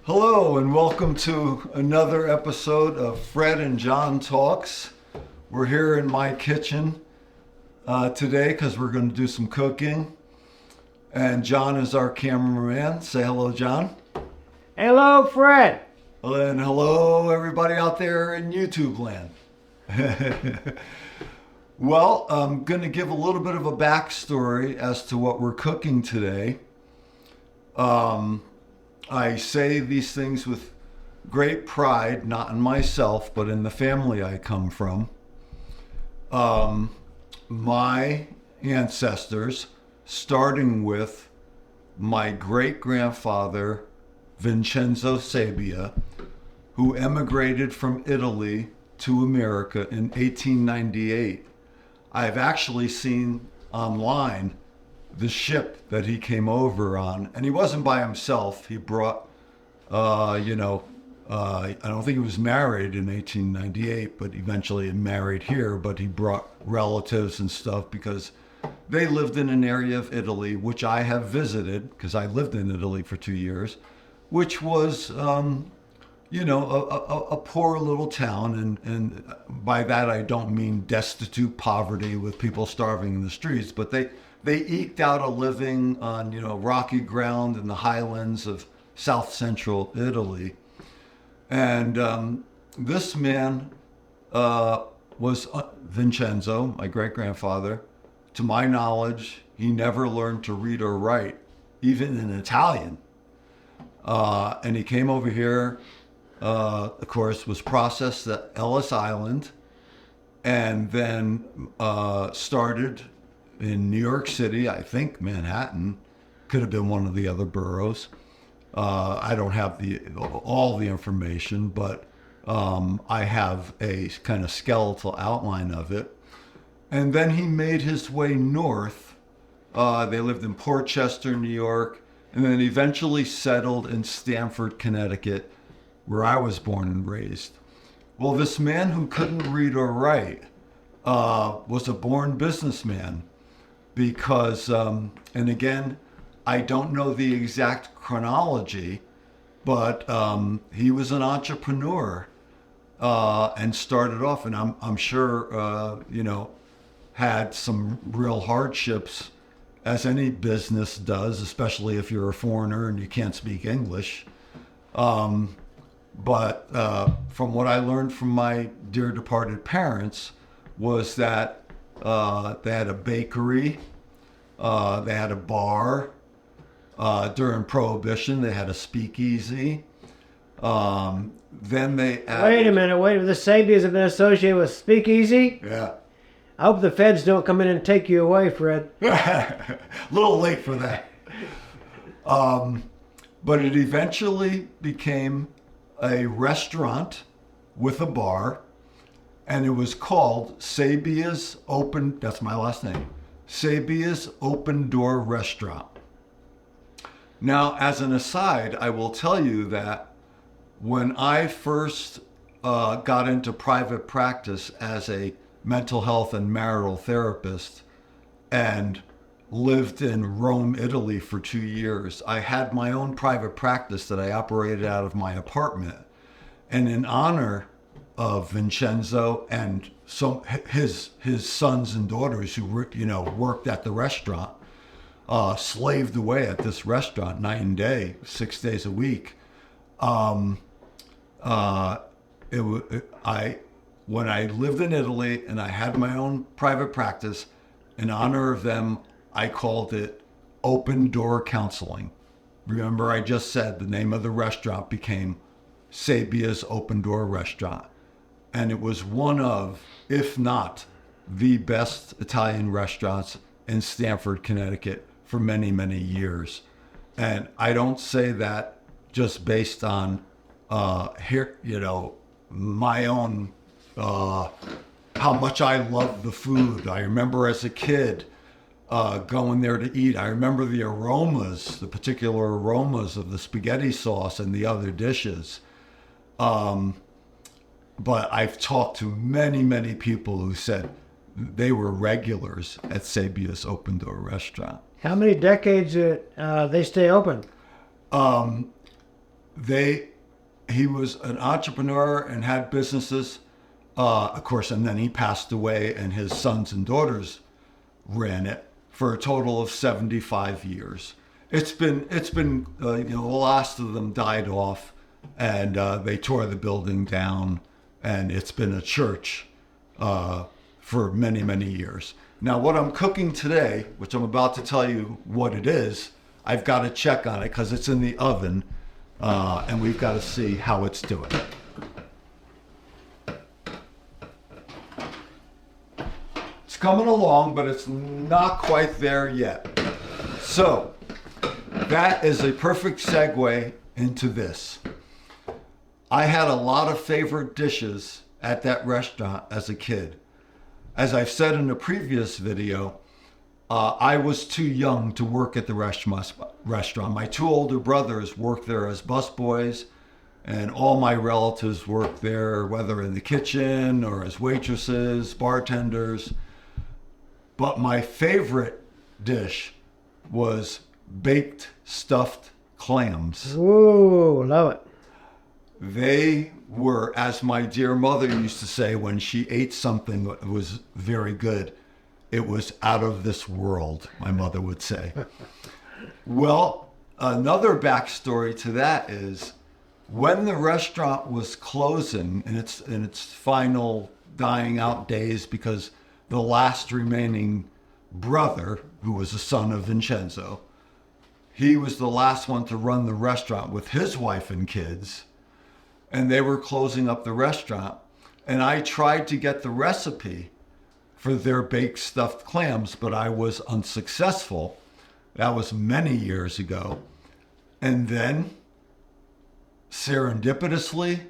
Hello and welcome to another episode of Fred and John Talks. We're here in my kitchen today because we're going to do some cooking. And John is our cameraman. Say hello, John. Hello, Fred. And hello, everybody out there in YouTube land. Well, I'm going to give a little bit of a backstory as to what we're cooking today. I say these things with great pride, not in myself, but in the family I come from. My ancestors, starting with my great-grandfather, Vincenzo Sabia, who emigrated from Italy to America in 1898. I've actually seen online the ship that he came over on, and he wasn't by himself. He brought, I don't think he was married in 1898, but eventually married here, but he brought relatives and stuff because they lived in an area of Italy, which I have visited because I lived in Italy for 2 years, which was, a poor little town. And by that, I don't mean destitute poverty with people starving in the streets, but they eked out a living on, rocky ground in the highlands of south central Italy. And this man was Vincenzo, my great-grandfather. To my knowledge, he never learned to read or write, even in Italian. And he came over here, of course, was processed at Ellis Island, and then started in New York City, I think Manhattan, could have been one of the other boroughs. I don't have all the information, but I have a kind of skeletal outline of it. And then he made his way north. They lived in Portchester, New York, and then eventually settled in Stamford, Connecticut, where I was born and raised. Well, this man who couldn't read or write was a born businessman. Because, and again, I don't know the exact chronology, but he was an entrepreneur and started off, and I'm sure, had some real hardships, as any business does, especially if you're a foreigner and you can't speak English. But from what I learned from my dear departed parents was that they had a bakery, they had a bar. During Prohibition, they had a speakeasy. Then they Wait a minute. The Sabias have been associated with speakeasy? Yeah. I hope the feds don't come in and take you away, Fred. A little late for that. But it eventually became a restaurant with a bar. And it was called Sabia's Open, that's my last name, Sabia's Open Door Restaurant. Now, as an aside, I will tell you that when I first got into private practice as a mental health and marital therapist and lived in Rome, Italy for 2 years, I had my own private practice that I operated out of my apartment. And in honor of Vincenzo and his sons and daughters who worked at the restaurant, slaved away at this restaurant night and day, 6 days a week. When I lived in Italy and I had my own private practice, in honor of them, I called it Open Door Counseling. Remember, I just said the name of the restaurant became Sabia's Open Door Restaurant. And it was one of, if not the best Italian restaurants in Stamford, Connecticut for many, many years. And I don't say that just based on my own, how much I love the food. I remember as a kid going there to eat. I remember the aromas, the particular aromas of the spaghetti sauce and the other dishes. But I've talked to many, many people who said they were regulars at Sabia's Open Door Restaurant. How many decades they stay open? he was an entrepreneur and had businesses, of course, and then he passed away, and his sons and daughters ran it for a total of 75 years. It's been the last of them died off, and they tore the building down, and it's been a church for many, many years. Now, what I'm cooking today, which I'm about to tell you what it is, I've got to check on it because it's in the oven, and we've got to see how it's doing. It's coming along, but it's not quite there yet. So, that is a perfect segue into this. I had a lot of favorite dishes at that restaurant as a kid. As I've said in a previous video, I was too young to work at the restaurant. My two older brothers worked there as busboys, and all my relatives worked there, whether in the kitchen or as waitresses, bartenders. But my favorite dish was baked stuffed clams. Ooh, love it. They were, as my dear mother used to say when she ate something that was very good, it was out of this world, my mother would say. Well, another backstory to that is when the restaurant was closing in its final dying out days, because the last remaining brother, who was a son of Vincenzo, he was the last one to run the restaurant with his wife and kids, and they were closing up the restaurant. And I tried to get the recipe for their baked stuffed clams, but I was unsuccessful. That was many years ago. And then, serendipitously,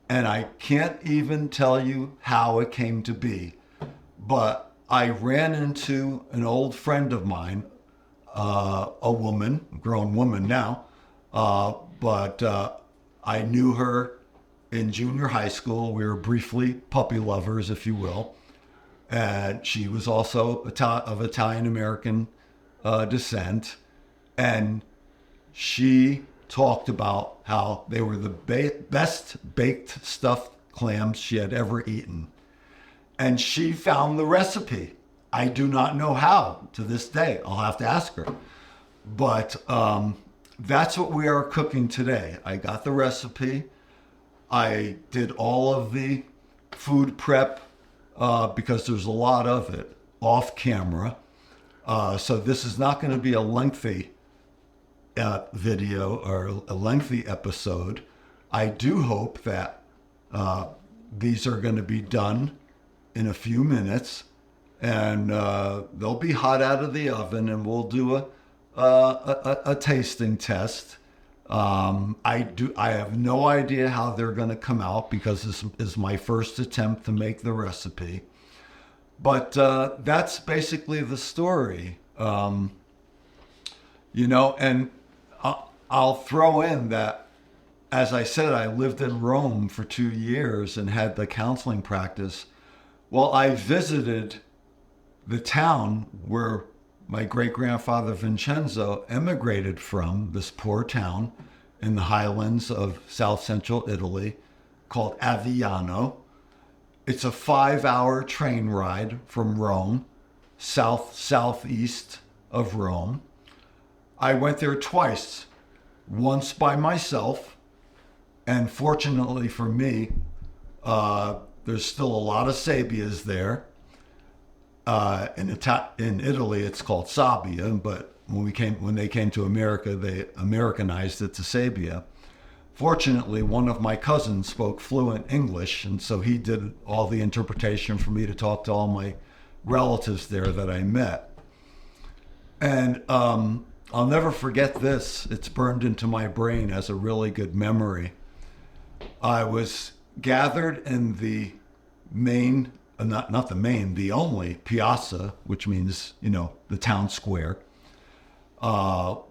and I can't even tell you how it came to be, but I ran into an old friend of mine, a woman, a grown woman now, but I knew her in junior high school. We were briefly puppy lovers, if you will. And she was also of Italian-American descent. And she talked about how they were the best baked stuffed clams she had ever eaten. And she found the recipe. I do not know how to this day. I'll have to ask her. But that's what we are cooking today. I got the recipe. I did all of the food prep because there's a lot of it off camera. So this is not going to be a lengthy video or a lengthy episode. I do hope that these are going to be done in a few minutes, and they'll be hot out of the oven, and we'll do a tasting test. I have no idea how they're going to come out because this is my first attempt to make the recipe. But that's basically the story. And I'll throw in that, as I said, I lived in Rome for 2 years and had the counseling practice. Well, I visited the town where my great-grandfather Vincenzo emigrated from, this poor town in the highlands of south central Italy called Aviano. It's a 5-hour train ride from Rome, southeast of Rome. I went there twice, once by myself, and fortunately for me, there's still a lot of sabias there. In Italy, it's called sabia, but when they came to America, they Americanized it to sabia. Fortunately, one of my cousins spoke fluent English, and so he did all the interpretation for me to talk to all my relatives there that I met. And I'll never forget this. It's burned into my brain as a really good memory. I was gathered in the main, the only piazza, which means, the town square,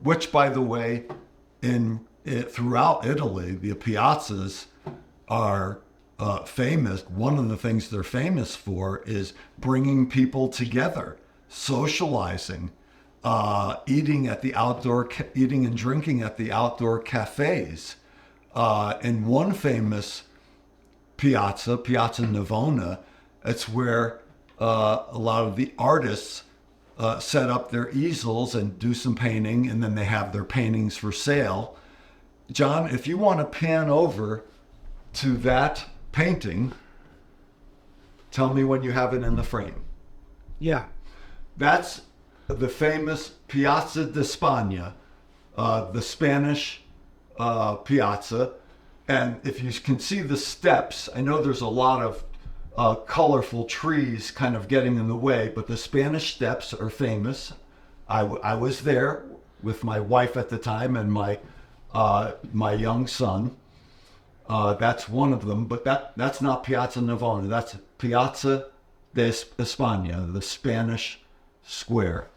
which, by the way, throughout Italy, the piazzas are famous. One of the things they're famous for is bringing people together, socializing, eating and drinking at the outdoor cafes. in one famous piazza, Piazza Navona, it's where a lot of the artists set up their easels and do some painting, and then they have their paintings for sale. John, if you want to pan over to that painting, tell me when you have it in the frame. Yeah. That's the famous Piazza de España, the Spanish piazza. And if you can see the steps, I know there's a lot of colorful trees kind of getting in the way, but the Spanish steps are famous. I was there with my wife at the time and my young son. That's one of them, but that's not Piazza Navona. That's Piazza de España, the Spanish square.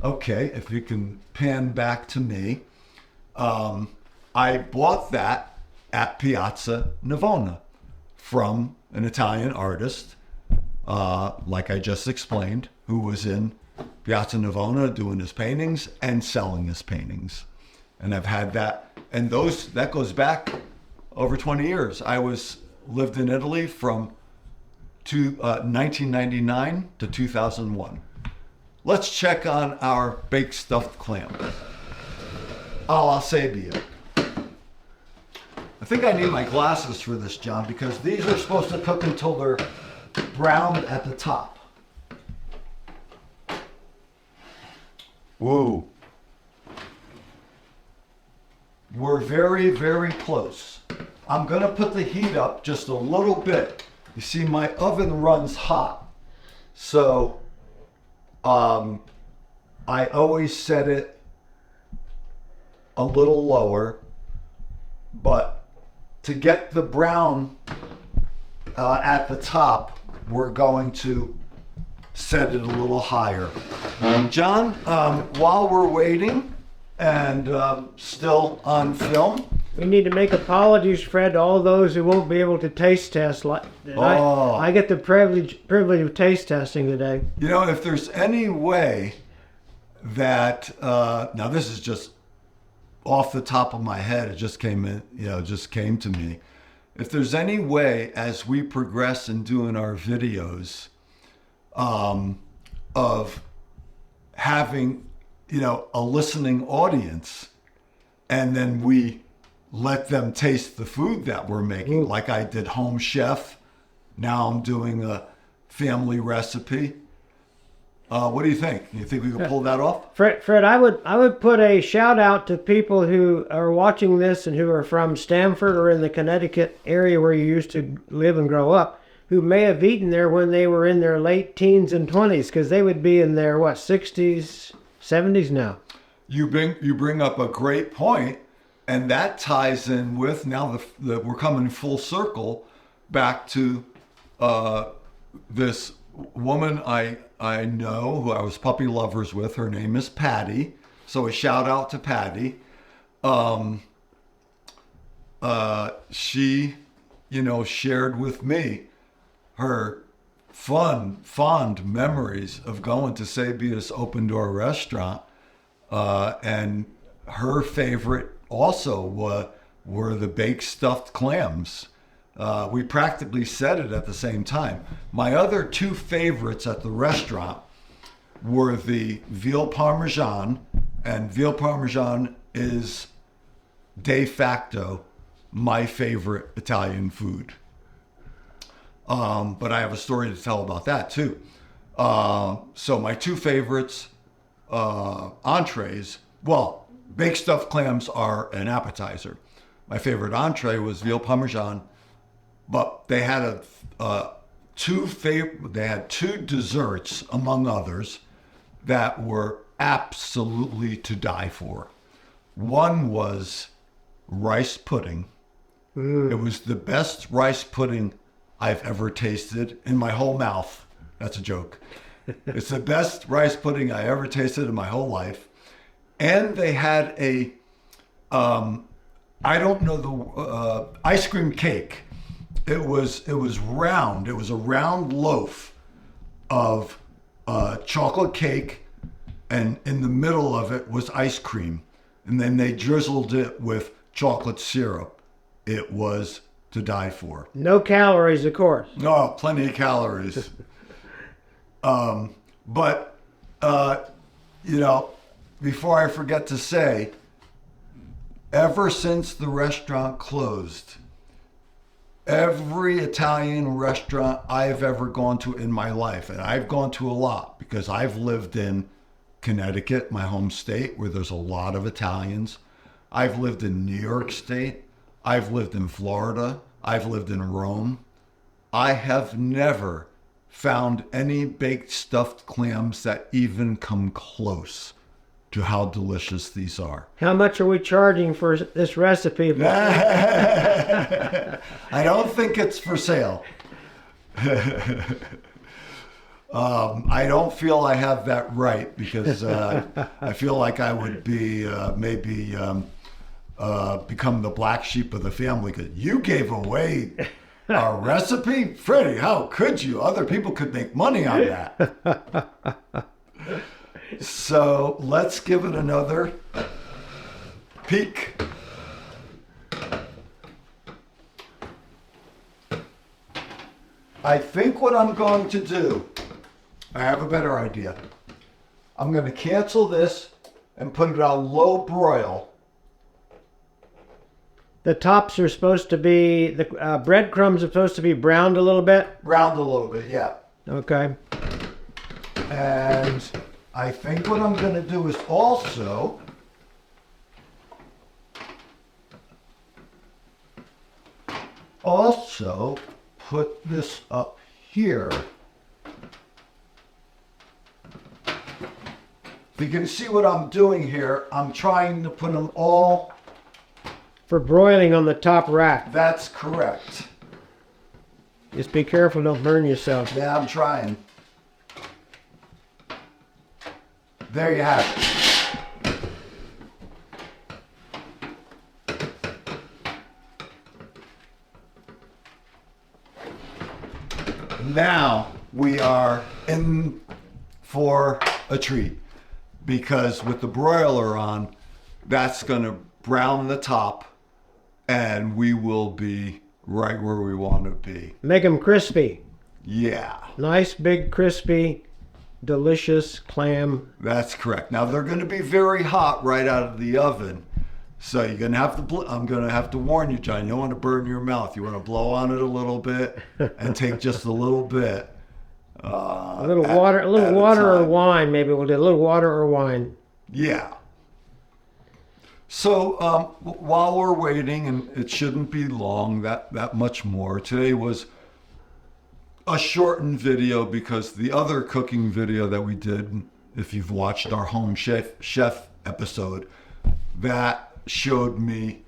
Okay, if you can pan back to me. I bought that at Piazza Navona from an Italian artist, like I just explained, who was in Piazza Navona doing his paintings and selling his paintings. And I've had that, and that goes back over 20 years. I lived in Italy from 1999 to 2001. Let's check on our baked stuffed clam. A la Sabia. I think I need my glasses for this, John, because these are supposed to cook until they're browned at the top. Whoa. We're very, very close. I'm going to put the heat up just a little bit. You see, my oven runs hot. So I always set it a little lower, but to get the brown at the top, we're going to set it a little higher. John, while we're waiting and still on film, We need to make apologies, Fred, to all those who won't be able to taste test. I get the privilege of taste testing today. you know, if there's any way that now this is just off the top of my head, it just came in, just came to me. If there's any way as we progress in doing our videos of having, a listening audience, and then we let them taste the food that we're making, like I did Home Chef. Now I'm doing a family recipe. What do you think? You think we could pull that off? Fred, I would put a shout out to people who are watching this and who are from Stamford or in the Connecticut area where you used to live and grow up, who may have eaten there when they were in their late teens and 20s, because they would be in their 60s, 70s now. You bring up a great point, and that ties in with now we're coming full circle back to this woman I know who I was puppy lovers with. Her name is Patty. So a shout out to Patty. She, shared with me her fond memories of going to Sabia's Open Door Restaurant. And her favorite also were the baked stuffed clams. We practically said it at the same time. My other two favorites at the restaurant were the veal parmesan, and veal parmesan is de facto my favorite Italian food. But I have a story to tell about that too. So my two favorites, entrees, baked stuffed clams are an appetizer. My favorite entree was veal parmesan, but they had they had two desserts, among others, that were absolutely to die for. One was rice pudding. It was the best rice pudding I've ever tasted in my whole mouth. That's a joke. It's the best rice pudding I ever tasted in my whole life. And they had a, I don't know, the ice cream cake. It was round. It was a round loaf of chocolate cake, and in the middle of it was ice cream. And then they drizzled it with chocolate syrup. it was to die for. No calories, of course. Oh, plenty of calories. But, before I forget to say, ever since the restaurant closed, every Italian restaurant I've ever gone to in my life, and I've gone to a lot because I've lived in Connecticut, my home state, where there's a lot of Italians. I've lived in New York State. I've lived in Florida. I've lived in Rome. I have never found any baked stuffed clams that even come close to how delicious these are. How much are we charging for this recipe? I don't think it's for sale. I don't feel I have that right because I feel like I would be maybe become the black sheep of the family because you gave away our recipe. Freddie, how could you? Other people could make money on that. So let's give it another peek. I think what I'm going to do, I have a better idea. I'm going to cancel this and put it on low broil. The tops are supposed to be, the breadcrumbs are supposed to be browned a little bit. Browned a little bit, yeah. Okay. And I think what I'm going to do is also put this up here. If you can see what I'm doing here, I'm trying to put them all. For broiling on the top rack. That's correct. Just be careful, don't burn yourself. Yeah, I'm trying. There you have it. Now we are in for a treat because with the broiler on, that's going to brown the top and we will be right where we want to be. Make them crispy. Yeah. Nice, big, crispy, delicious clam. That's correct. Now they're going to be very hot right out of the oven. So you're going to have to, I'm going to have to warn you, John, you don't want to burn your mouth. You want to blow on it a little bit and take just a little bit. A little water or wine, maybe we'll do a little water or wine. Yeah. So while we're waiting, and it shouldn't be long, that much more, today was a shortened video because the other cooking video that we did, if you've watched our home chef episode, that showed me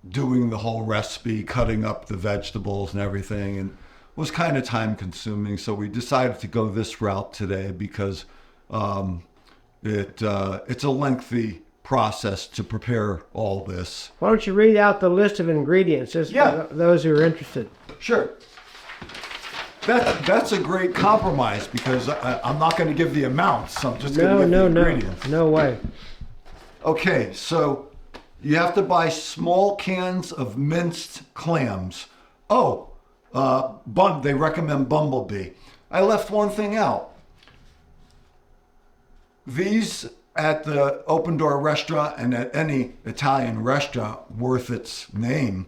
doing the whole recipe, cutting up the vegetables and everything, and was kind of time consuming. So we decided to go this route today because it's a lengthy process to prepare all this. Why don't you read out the list of ingredients just for those who are interested? Sure. That's a great compromise because I'm not going to give the amounts. I'm just going to give the ingredients. No way. Okay, so you have to buy small cans of minced clams. Oh, they recommend Bumblebee. I left one thing out. These at the Open Door restaurant and at any Italian restaurant worth its name,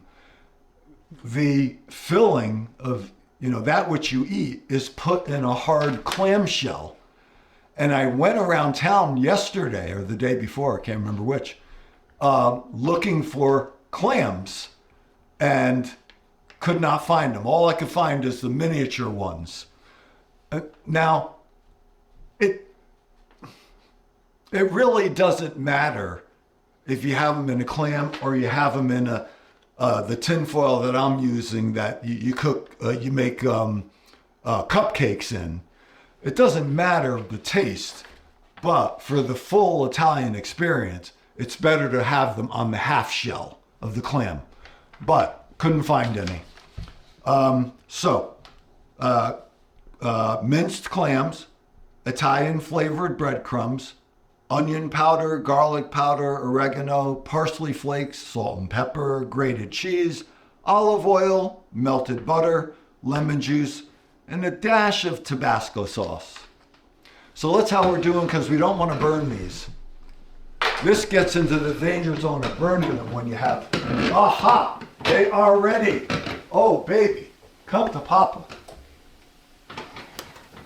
the filling of that which you eat is put in a hard clamshell. And I went around town yesterday or the day before, I can't remember which, looking for clams and could not find them. All I could find is the miniature ones. Now, it really doesn't matter if you have them in a clam or you have them in the tin foil that I'm using that you cook, you make cupcakes in. It doesn't matter the taste, but for the full Italian experience, it's better to have them on the half shell of the clam. But couldn't find any. Minced clams, Italian flavored breadcrumbs, onion powder, garlic powder, oregano, parsley flakes, salt and pepper, grated cheese, olive oil, melted butter, lemon juice, and a dash of Tabasco sauce. So that's how we're doing because we don't want to burn these. This gets into the danger zone of burning them when you have, aha, they are ready. Oh, baby, come to Papa.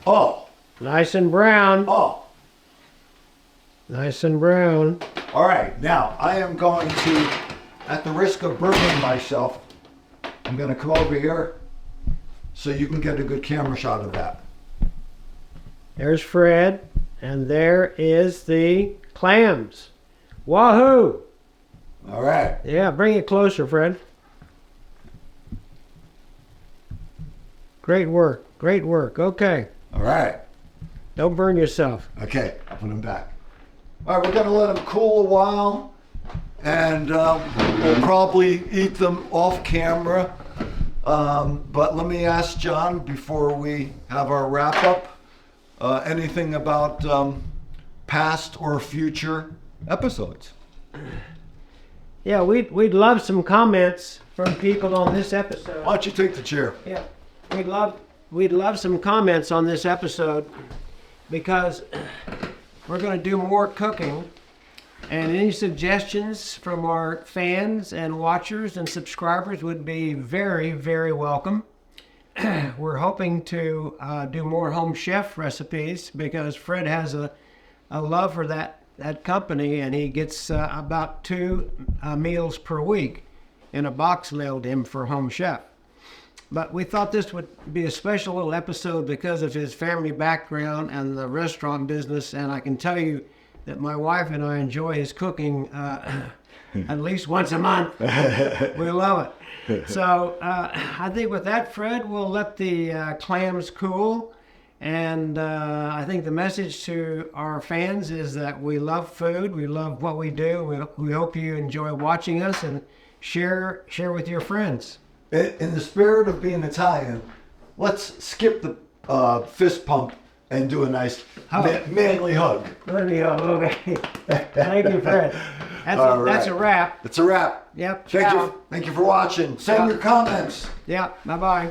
Oh, Nice and brown. oh. Nice and brown. All right, now I am going to, at the risk of burning myself, I'm going to come over here so you can get a good camera shot of that. There's Fred, and there is the clams. Wahoo! All right. Yeah, bring it closer, Fred. Great work. Great work. Okay. All right. Don't burn yourself. Okay, I'll put them back. All right, we're going to let them cool a while, and we'll probably eat them off camera. But let me ask John, before we have our wrap up, anything about past or future episodes? Yeah, we'd love some comments from people on this episode. Why don't you take the chair? Yeah, we'd love some comments on this episode because we're going to do more cooking, and any suggestions from our fans and watchers and subscribers would be very, very welcome. We're hoping to do more home chef recipes because Fred has a love for that company, and he gets about 2 meals per week in a box mailed him for home chef. But we thought this would be a special little episode because of his family background and the restaurant business. And I can tell you that my wife and I enjoy his cooking at least once a month. We love it. So I think with that, Fred, we'll let the clams cool. And I think the message to our fans is that we love food. We love what we do. We hope you enjoy watching us and share with your friends. In the spirit of being Italian, let's skip the fist pump and do a nice manly hug. Okay. Thank you, Fred. That's a wrap. It's a wrap. Yep. Thank you for watching. Send your comments. Yeah. Bye-bye.